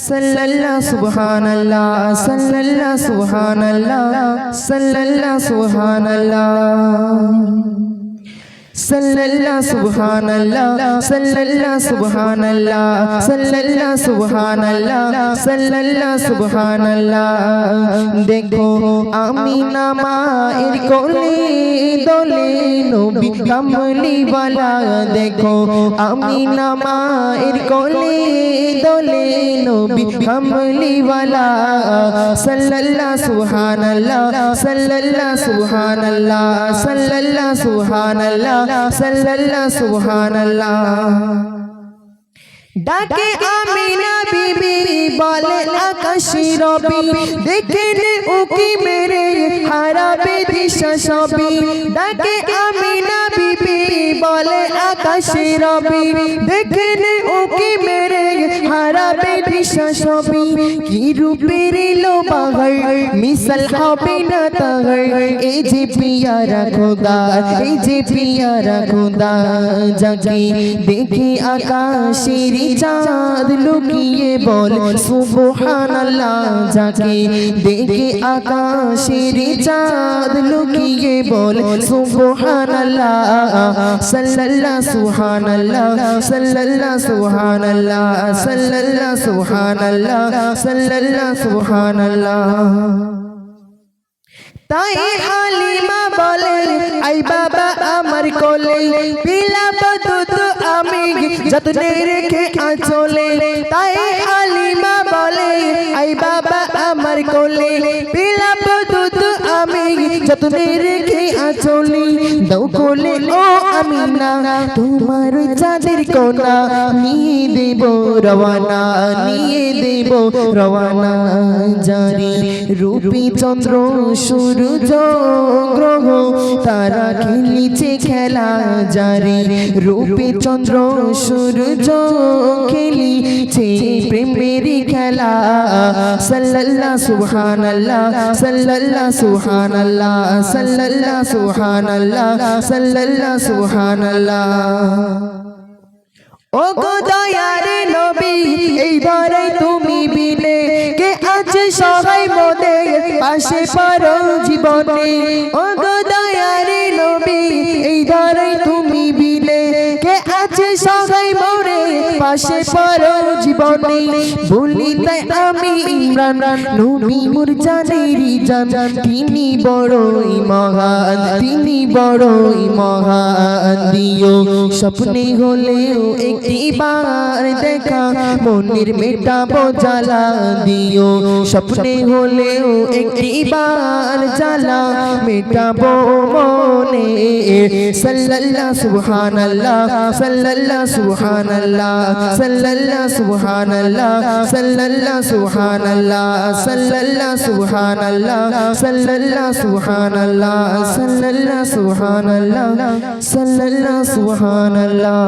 सल्लल्लाहु सुब्हानल्लाह सल्लल्लाहु सुब्हानल्लाह सल्लल्लाहु सुब्हानल्लाह सल्लल्लाहु सुब्हानल्लाह सल्लल्लाहु सुब्हानल्लाह सल्लल्लाहु सुब्हानल्लाह सल्लल्लाहु सुब्हानल्लाह देखो आमीना माয়ের কোলে দোলে নবী কামলি वाला देखो आमीना माয়ের কোলে দোলে নবী কামলি वाला सल्लल्लाहु सुब्हानल्लाह सल्लल्लाहु सुब्हानल्लाह सल्लल्लाहु सुब्हानल्लाह सल्लल्लाहु सुब्हानल्लाह डाके आमीना बीबी बोले आकाशी रबी देखने उकी मेरे हराबे दिशा सभी डाके आमीना बीबी बोले आकाशी रबी देखने उकी मेरे हराबे दिशा सभी की रूपेर लो बागर मिसल হবে না তাহার এই যে পিয়ারা খোদা এই যে পিয়ারা খোদা যাকে দেখে আকাশের চাঁদ লুকিয়ে বল সুবহানাল্লাহ যাকে দেখে আকাশের চাঁদ লুকিয়ে বল সুবহানাল্লাহ সাল্লাল্লাহু সুবহানাল্লাহ সাল্লাল্লাহু সুবহানাল্লাহ সাল্লাল্লাহু সুবহানাল্লাহ সাল্লাল্লাহু সুবহানাল্লাহ তাই হালিমা বলে আই বাবা আমার কোলে বিলাপ দুধ আমি যতনে রেখে আঁচলে তাই হালিমা বলে আই বাবা আমার কোলে বিলাপ দুধ আমি যতনে রেখে আঁচলে দাও কোলে ও আমিনা তোমার চাঁদের কোনা নিয়ে দেব রওয়ানা নিয়ে দেব রওয়ানা জারি রূপী চন্দ্র সূর্য গ্রহ তারা খেলিছে খেলা জারি রূপে চন্দ্র সূর্য খেলিছে প্রেমের খেলা সাল্লাল্লাহু সুবহানাল্লাহ সাল্লাল্লাহু সুবহানাল্লাহ সাল্লাল্লাহু সুবহানাল্লাহ সাল্লাল্লাহু সুবহানাল্লাহ ও গো দয়ার নবী এই ধরে তুমি বিনে কে আছে সহায় মোদের পাশে পড়ো জীবনে ও গো দয়ার নবী এই ধরে তুমি বিনে কে আছে সহায় মোরে পাশে পড়ো জীবনে বলি তাই আমি ইমরান নবী মোর জানেরি জান তিনি বড়ই মহান তিনি বড়ই মহান দিও স্বপ্নে হলেও একটিবার দেখা মনের মেটাবো জ্বালা দিও স্বপ্নে হলেও একটিবার জ্বালা মেটাবো মনে সাল্লাল্লাহু সুবহানাল্লাহ সাল্লাল্লাহু সুবহানাল্লাহ সাল্লাল্লাহু সুবহানাল্লাহ সাল্লাল্লাহু সুবহানাল্লাহ সাল্লাল্লাহু সুবহানাল্লাহ সাল্লাল্লাহু সুবহানাল্লাহ সাল্লাল্লাহু সুবহানাল্লাহ সাল্লাল্লাহু সুবহানাল্লাহ